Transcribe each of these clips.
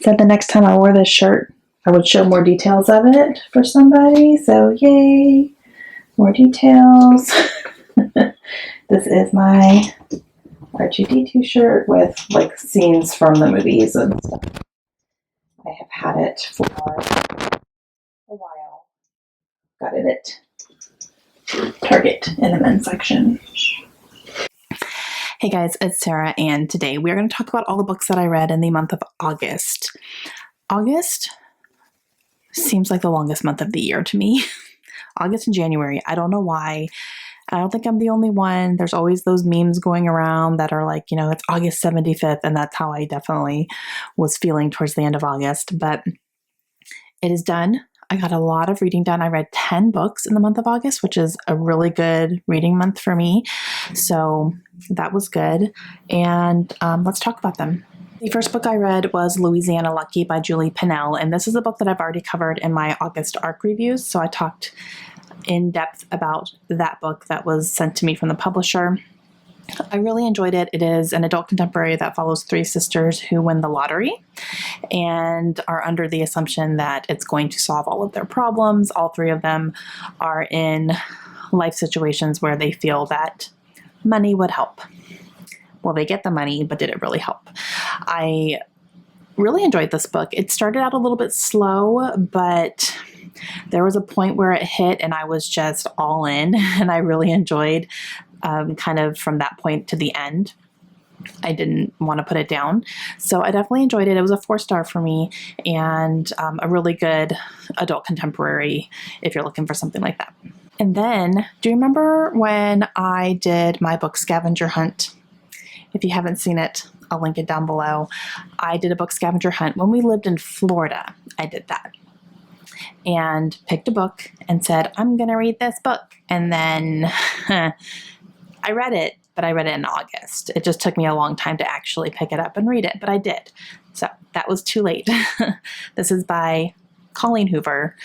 said the next time I wore this shirt, I would show more details of it for somebody. So yay, more details. This is my R2D2 shirt with like scenes from the movies and stuff. I have had it for a while. Got it at Target in the men's section. Hey guys, it's Sarah, and today we're going to talk about all the books that I read in the month of August. August seems like the longest month of the year to me. August and January, I don't know why. I don't think I'm the only one. There's always those memes going around that are like, it's August 75th, and that's how I definitely was feeling towards the end of August. But it is done. I got a lot of reading done. I read 10 books in the month of August, which is a really good reading month for me. So that was good. And let's talk about them. The first book I read was Louisiana Lucky by Julie Pinnell. And this is a book that I've already covered in my August ARC reviews. So I talked in depth about that book that was sent to me from the publisher. I really enjoyed it. It is an adult contemporary that follows three sisters who win the lottery and are under the assumption that it's going to solve all of their problems. All three of them are in life situations where they feel that money would help. Well, they get the money, but did it really help? I really enjoyed this book. It started out a little bit slow, but there was a point where it hit and I was just all in, and I really enjoyed kind of from that point to the end. I didn't want to put it down. So I definitely enjoyed it. It was a 4-star for me, and a really good adult contemporary if you're looking for something like that. And then, do you remember when I did my book scavenger hunt? If you haven't seen it, I'll link it down below. I did a book scavenger hunt when we lived in Florida. I did that. And picked a book and said, I'm going to read this book. And then I read it, but I read it in August. It just took me a long time to actually pick it up and read it, but I did. So that was too late. This is by Colleen Hoover.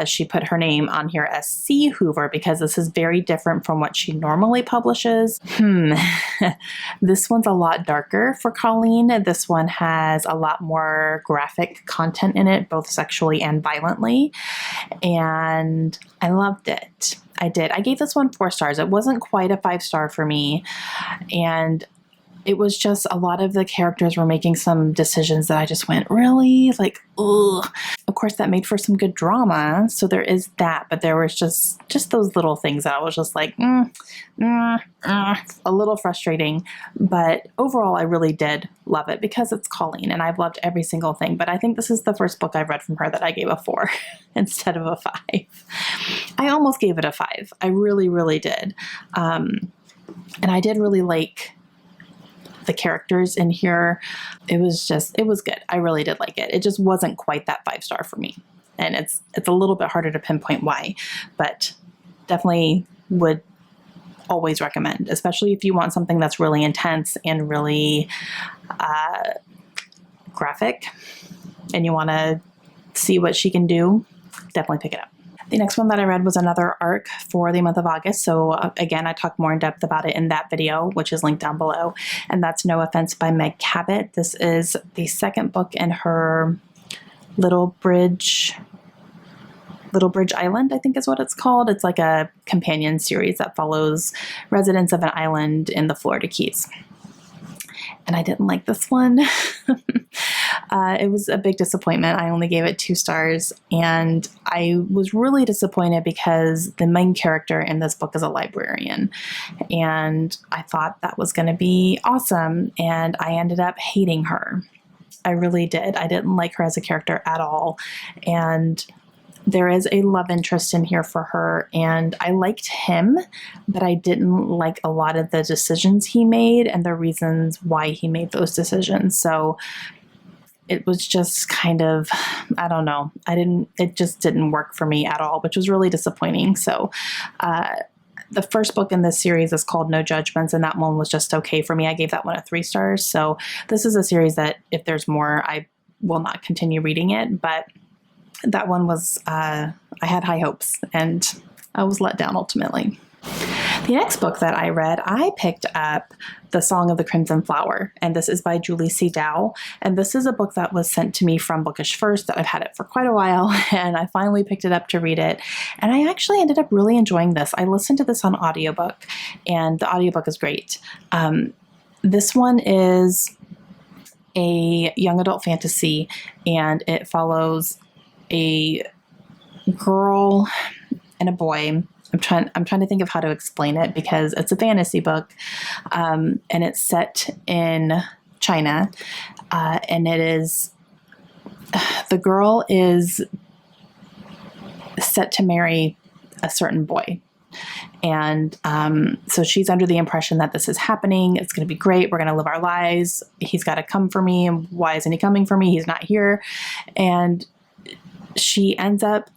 She put her name on here as C. Hoover because this is very different from what she normally publishes. This one's a lot darker for Colleen. This one has a lot more graphic content in it, both sexually and violently. And I loved it. I did. I gave this one 4 stars. It wasn't quite a 5-star for me. And it was just a lot of the characters were making some decisions that I just went, really? Like, ugh. Of course, that made for some good drama. So there is that, but there was just those little things that I was just like, a little frustrating. But overall, I really did love it because it's Colleen, and I've loved every single thing. But I think this is the first book I've read from her that I gave a 4 instead of a 5. I almost gave it a 5. I really, really did. And I did really like the characters in here. It was good. I really did like it. It just wasn't quite that 5-star for me. And it's a little bit harder to pinpoint why, but definitely would always recommend, especially if you want something that's really intense and really graphic and you want to see what she can do, definitely pick it up. The next one that I read was another ARC for the month of August. So again, I talked more in depth about it in that video, which is linked down below. And that's No Offense by Meg Cabot. This is the second book in her Little Bridge Island, I think is what it's called. It's like a companion series that follows residents of an island in the Florida Keys. And I didn't like this one. It was a big disappointment. I only gave it 2 stars, and I was really disappointed because the main character in this book is a librarian, and I thought that was going to be awesome, and I ended up hating her. I really did. I didn't like her as a character at all, and there is a love interest in here for her, and I liked him, but I didn't like a lot of the decisions he made and the reasons why he made those decisions. So it was just kind of, I don't know. It just didn't work for me at all, which was really disappointing. So, the first book in this series is called No Judgments, and that one was just okay for me. I gave that one a 3 stars. So this is a series that if there's more, I will not continue reading it, but that one was, I had high hopes and I was let down ultimately. The next book that I read, I picked up The Song of the Crimson Flower, and this is by Julie C. Dow. And this is a book that was sent to me from Bookish First that I've had it for quite a while, and I finally picked it up to read it. And I actually ended up really enjoying this. I listened to this on audiobook, and the audiobook is great. This one is a young adult fantasy, and it follows a girl and a boy. I'm trying to think of how to explain it because it's a fantasy book, and it's set in China, and it is, the girl is set to marry a certain boy. And so she's under the impression that this is happening. It's going to be great. We're going to live our lives. He's got to come for me. And why isn't he coming for me? He's not here. And she ends up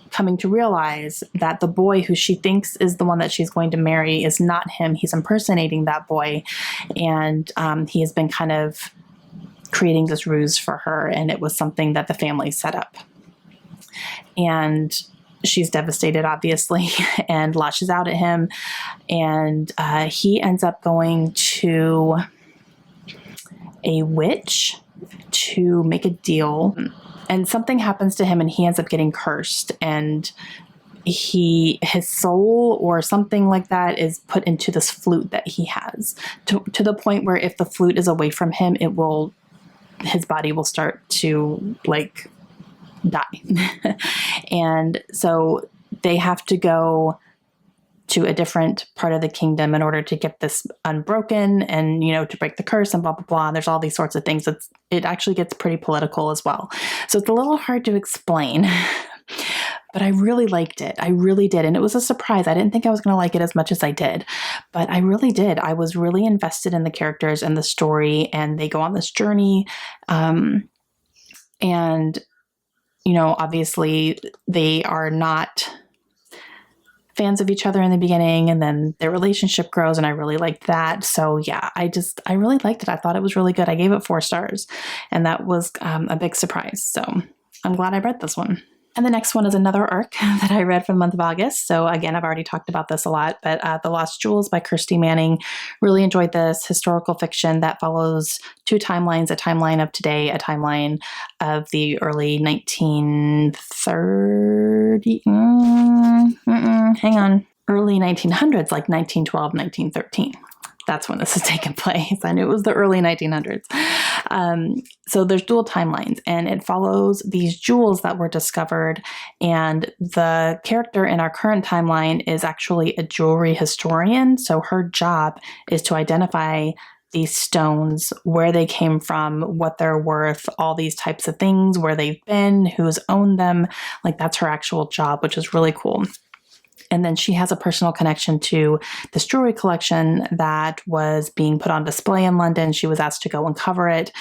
coming to realize that the boy who she thinks is the one that she's going to marry is not him. He's impersonating that boy. And he has been kind of creating this ruse for her. And it was something that the family set up. And she's devastated, obviously, and lashes out at him. And he ends up going to a witch to make a deal. And something happens to him and he ends up getting cursed, and his soul or something like that is put into this flute that he has to the point where if the flute is away from him, his body will start to like die. And so they have to go to a different part of the kingdom in order to get this unbroken and, to break the curse and blah, blah, blah. There's all these sorts of things. It actually gets pretty political as well. So it's a little hard to explain, but I really liked it. I really did. And it was a surprise. I didn't think I was going to like it as much as I did, but I really did. I was really invested in the characters and the story, and they go on this journey. And, obviously they are not fans of each other in the beginning, and then their relationship grows, and I really liked that. So yeah, I really liked it. I thought it was really good. I gave it 4 stars, and that was a big surprise. So I'm glad I read this one. And the next one is another ARC that I read for the month of August. So again, I've already talked about this a lot, but The Lost Jewels by Kirsty Manning. Really enjoyed this historical fiction that follows 2 timelines, a timeline of today, a timeline of the early 1930s, early 1900s, like 1912, 1913. That's when this is taking place. And it was the early 1900s. So there's dual timelines, and it follows these jewels that were discovered. And the character in our current timeline is actually a jewelry historian. So her job is to identify these stones, where they came from, what they're worth, all these types of things, where they've been, who's owned them. Like, that's her actual job, which is really cool. And then she has a personal connection to this jewelry collection that was being put on display in London. She was asked to go and cover it.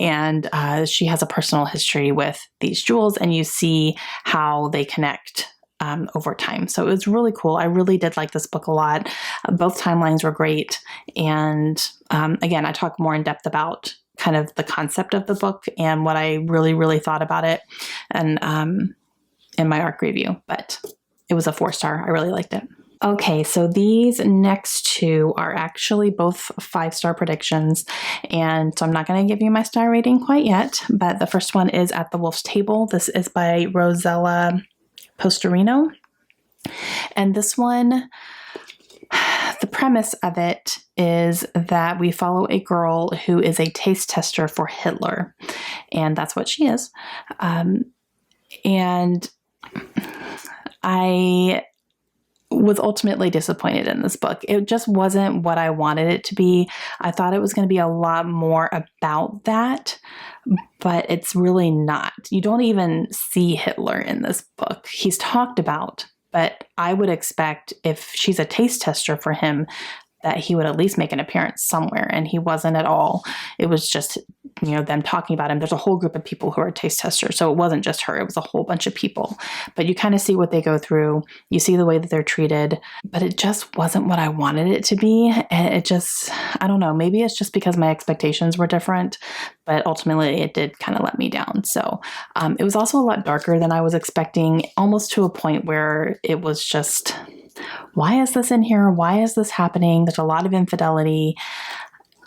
And she has a personal history with these jewels, and you see how they connect over time. So it was really cool. I really did like this book a lot. Both timelines were great. And again, I talk more in depth about kind of the concept of the book and what I really, really thought about it, and in my ARC review. But it was a 4-star. I really liked it. Okay, so these next 2 are actually both 5-star predictions. And so I'm not going to give you my star rating quite yet, but the first one is At the Wolf's Table. This is by Rosella Postorino. And this one, the premise of it is that we follow a girl who is a taste tester for Hitler. And that's what she is. And I was ultimately disappointed in this book. It just wasn't what I wanted it to be. I thought it was going to be a lot more about that, but it's really not. You don't even see Hitler in this book. He's talked about, but I would expect if she's a taste tester for him, that he would at least make an appearance somewhere, and he wasn't at all. It was just, them talking about him. There's a whole group of people who are taste testers, so it wasn't just her. It was a whole bunch of people. But you kind of see what they go through. You see the way that they're treated, but it just wasn't what I wanted it to be. And it just, I don't know, maybe it's just because my expectations were different, but ultimately it did kind of let me down. So it was also a lot darker than I was expecting, almost to a point where it was just, why is this in here? Why is this happening? There's a lot of infidelity.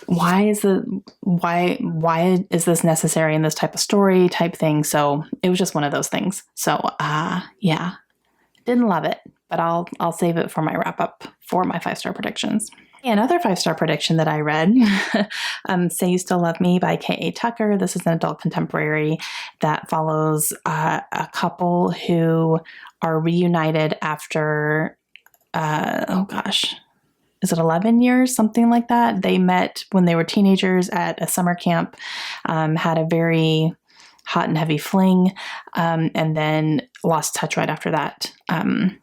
Why is this necessary in this type of story type thing? So it was just one of those things. So yeah, didn't love it, but I'll save it for my wrap up for my 5-star predictions. Another 5-star prediction that I read, Say You Still Love Me by K.A. Tucker. This is an adult contemporary that follows a couple who are reunited after, is it 11 years? Something like that. They met when they were teenagers at a summer camp, had a very hot and heavy fling, and then lost touch right after that. And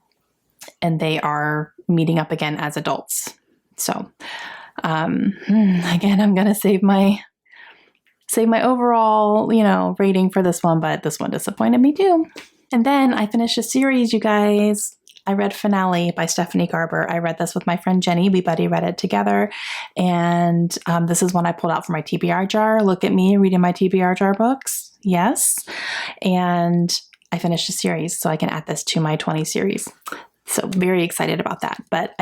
they are meeting up again as adults. So, again, I'm going to save my overall, rating for this one, but this one disappointed me too. And then I finished a series, you guys. I read Finale by Stephanie Garber. I read this with my friend Jenny. We buddy read it together. And this is one I pulled out from my TBR jar. Look at me reading my TBR jar books. Yes. And I finished a series, so I can add this to my 20 series. So very excited about that. But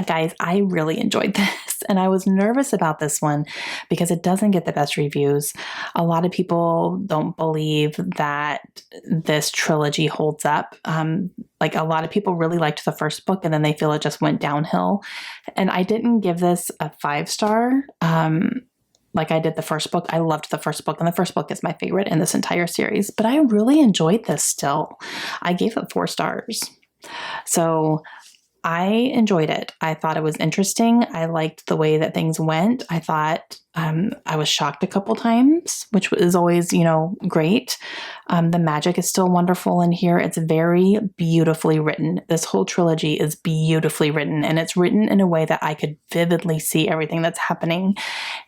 guys, I really enjoyed this. And I was nervous about this one because it doesn't get the best reviews. A lot of people don't believe that this trilogy holds up. Like a lot of people really liked the first book and then they feel it just went downhill. And I didn't give this a 5-star. Like I did the first book. I loved the first book, and the first book is my favorite in this entire series. But I really enjoyed this still. I gave it 4 stars. So I enjoyed it. I thought it was interesting. I liked the way that things went. I thought I was shocked a couple times, which is always, great. The magic is still wonderful in here. It's very beautifully written. This whole trilogy is beautifully written, and it's written in a way that I could vividly see everything that's happening.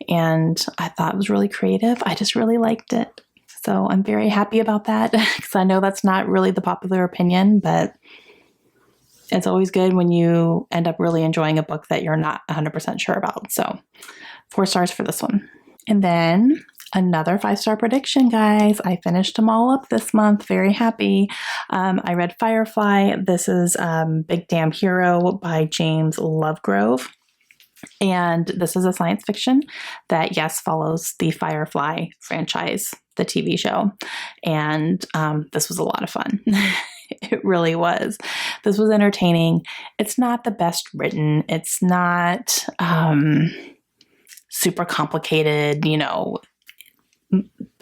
And I thought it was really creative. I just really liked it. So I'm very happy about that because I know that's not really the popular opinion, but it's always good when you end up really enjoying a book that you're not 100% sure about. So 4 stars for this one. And then another 5-star prediction, guys. I finished them all up this month. Very happy. I read Firefly. This is Big Damn Hero by James Lovegrove. And this is a science fiction that, yes, follows the Firefly franchise, the TV show. And this was a lot of fun. It really was. This was entertaining. It's not the best written. It's not super complicated, but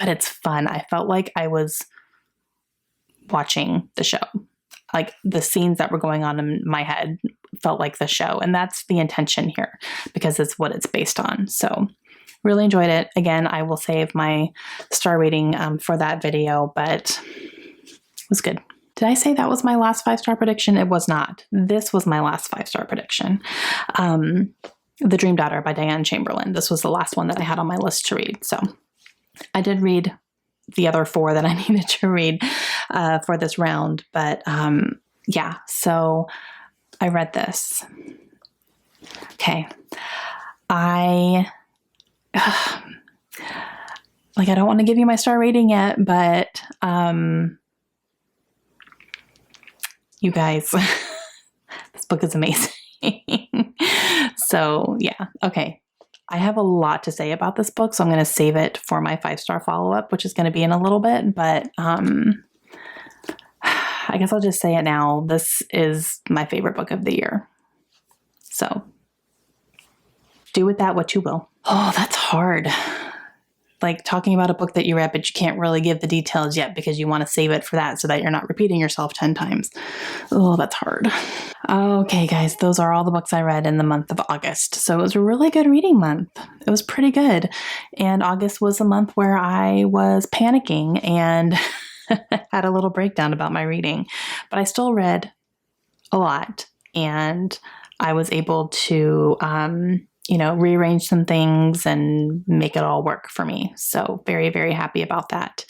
it's fun. I felt like I was watching the show. Like the scenes that were going on in my head felt like the show. And that's the intention here because it's what it's based on. So really enjoyed it. Again, I will save my star rating for that video, but it was good. Did I say that was my last 5-star prediction? It was not. This was my last 5-star prediction. The Dream Daughter by Diane Chamberlain. This was the last one that I had on my list to read. So I did read the other 4 that I needed to read for this round. But yeah, so I read this. Okay. I don't want to give you my star rating yet, but you guys, this book is amazing. So yeah, okay. I have a lot to say about this book, so I'm going to save it for my 5-star follow-up, which is going to be in a little bit, but I guess I'll just say it now. This is my favorite book of the year. So do with that what you will. Oh, that's hard. Like talking about a book that you read, but you can't really give the details yet because you want to save it for that so that you're not repeating yourself 10 times. Oh, that's hard. Okay, guys, those are all the books I read in the month of August. So it was a really good reading month. It was pretty good. And August was a month where I was panicking and had a little breakdown about my reading, but I still read a lot and I was able to, rearrange some things and make it all work for me. So very, very happy about that.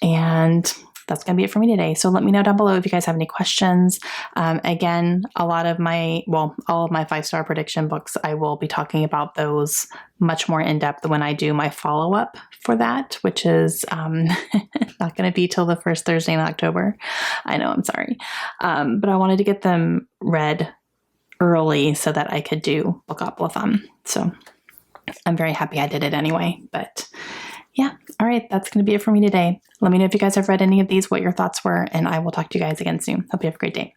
And that's going to be it for me today. So let me know down below if you guys have any questions. Again, all of my 5-star prediction books, I will be talking about those much more in depth when I do my follow-up for that, which is not going to be till the first Thursday in October. I know, I'm sorry. But I wanted to get them read early so that I could do book up with them. So I'm very happy I did it anyway. But yeah, all right, that's going to be it for me today. Let me know if you guys have read any of these, what your thoughts were, and I will talk to you guys again soon. Hope you have a great day.